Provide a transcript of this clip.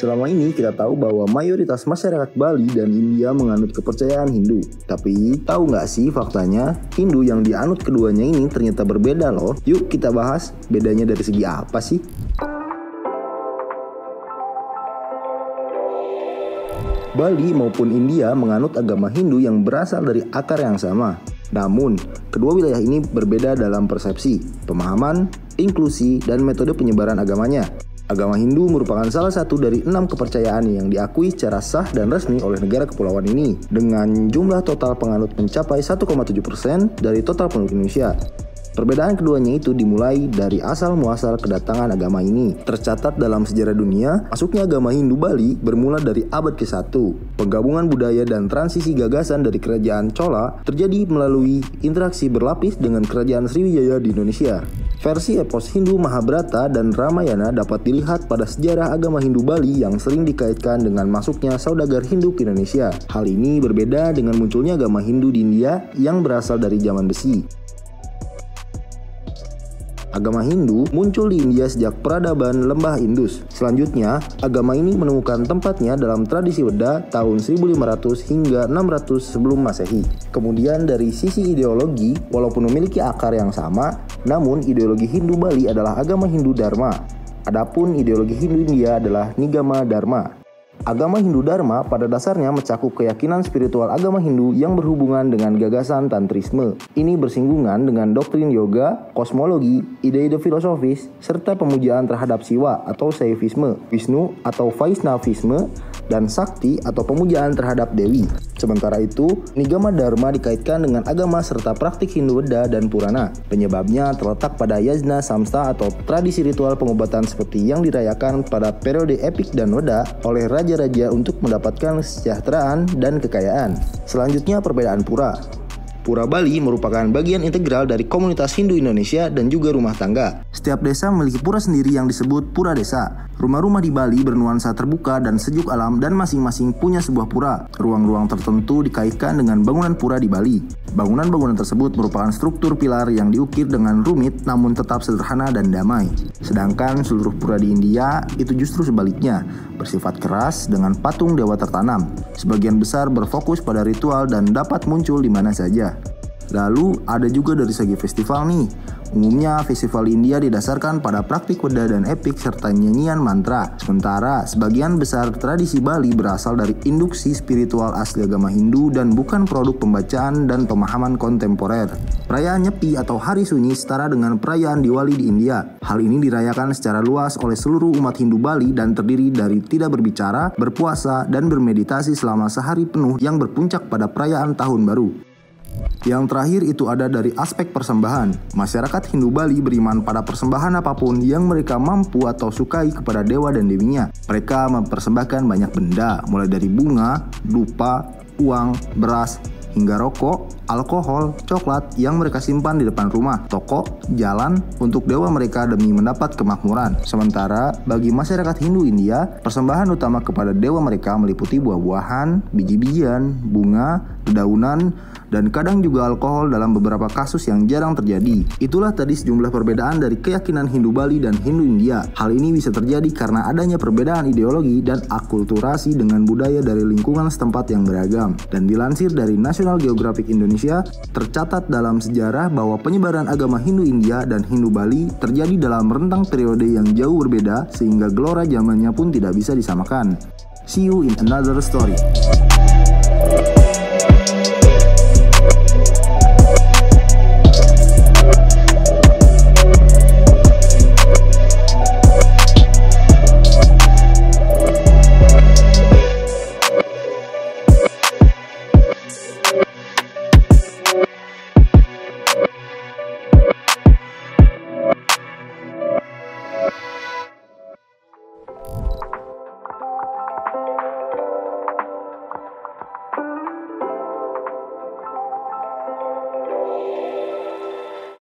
Selama ini kita tahu bahwa mayoritas masyarakat Bali dan India menganut kepercayaan Hindu. Tapi tahu nggak sih faktanya, Hindu yang dianut keduanya ini ternyata berbeda loh. Yuk kita bahas bedanya dari segi apa sih? Bali maupun India menganut agama Hindu yang berasal dari akar yang sama. Namun, kedua wilayah ini berbeda dalam persepsi, pemahaman, inklusi, dan metode penyebaran agamanya. Agama Hindu merupakan salah satu dari 6 kepercayaan yang diakui secara sah dan resmi oleh negara kepulauan ini, dengan jumlah total penganut mencapai 1,7% dari total penduduk Indonesia. Perbedaan keduanya itu dimulai dari asal-muasal kedatangan agama ini. Tercatat dalam sejarah dunia, masuknya agama Hindu Bali bermula dari abad ke-1. Penggabungan budaya dan transisi gagasan dari kerajaan Chola terjadi melalui interaksi berlapis dengan kerajaan Sriwijaya di Indonesia. Versi epos Hindu Mahabharata dan Ramayana dapat dilihat pada sejarah agama Hindu Bali yang sering dikaitkan dengan masuknya saudagar Hindu ke Indonesia. Hal ini berbeda dengan munculnya agama Hindu di India yang berasal dari zaman besi. Agama Hindu muncul di India sejak peradaban lembah Indus. Selanjutnya, agama ini menemukan tempatnya dalam tradisi Weda tahun 1500 hingga 600 sebelum Masehi. Kemudian dari sisi ideologi, walaupun memiliki akar yang sama, namun ideologi Hindu Bali adalah agama Hindu Dharma. Adapun ideologi Hindu India adalah Nigama Dharma. Agama Hindu Dharma pada dasarnya mencakup keyakinan spiritual agama Hindu yang berhubungan dengan gagasan tantrisme. Ini bersinggungan dengan doktrin yoga, kosmologi, ide-ide filosofis, serta pemujaan terhadap Siwa atau Saivisme, Wisnu atau Vaishnavisme, dan Sakti atau pemujaan terhadap Dewi. Sementara itu, Nigama Dharma dikaitkan dengan agama serta praktik Hindu Weda dan Purana. Penyebabnya terletak pada Yajna Samsta atau tradisi ritual pengobatan seperti yang dirayakan pada periode Epik dan Weda oleh raja-raja untuk mendapatkan kesejahteraan dan kekayaan. Selanjutnya perbedaan pura. Pura Bali merupakan bagian integral dari komunitas Hindu Indonesia dan juga rumah tangga. Setiap desa memiliki pura sendiri yang disebut pura desa. Rumah-rumah di Bali bernuansa terbuka dan sejuk alam dan masing-masing punya sebuah pura. Ruang-ruang tertentu dikaitkan dengan bangunan pura di Bali. Bangunan-bangunan tersebut merupakan struktur pilar yang diukir dengan rumit namun tetap sederhana dan damai. Sedangkan seluruh pura di India itu justru sebaliknya, bersifat keras dengan patung dewa tertanam. Sebagian besar berfokus pada ritual dan dapat muncul di mana saja. Lalu ada juga dari segi festival nih. Umumnya festival India didasarkan pada praktik Weda dan Epik serta nyanyian mantra. Sementara sebagian besar tradisi Bali berasal dari induksi spiritual asli agama Hindu dan bukan produk pembacaan dan pemahaman kontemporer. Perayaan Nyepi atau Hari Sunyi setara dengan perayaan Diwali di India. Hal ini dirayakan secara luas oleh seluruh umat Hindu Bali dan terdiri dari tidak berbicara, berpuasa, dan bermeditasi selama sehari penuh yang berpuncak pada perayaan Tahun Baru. Yang terakhir itu ada dari aspek persembahan. Masyarakat Hindu Bali beriman pada persembahan apapun yang mereka mampu atau sukai kepada dewa dan dewinya. Mereka mempersembahkan banyak benda, mulai dari bunga, dupa, uang, beras, hingga rokok, alkohol, coklat yang mereka simpan di depan rumah, toko, jalan untuk dewa mereka demi mendapat kemakmuran. Sementara bagi masyarakat Hindu India, persembahan utama kepada dewa mereka meliputi buah-buahan, biji-bijian, bunga, dedaunan, dan kadang juga alkohol dalam beberapa kasus yang jarang terjadi. Itulah tadi sejumlah perbedaan dari keyakinan Hindu Bali dan Hindu India. Hal ini bisa terjadi karena adanya perbedaan ideologi dan akulturasi dengan budaya dari lingkungan setempat yang beragam. Dan dilansir dari National Geographic Indonesia, tercatat dalam sejarah bahwa penyebaran agama Hindu India dan Hindu Bali terjadi dalam rentang periode yang jauh berbeda sehingga gelora zamannya pun tidak bisa disamakan. See you in another story.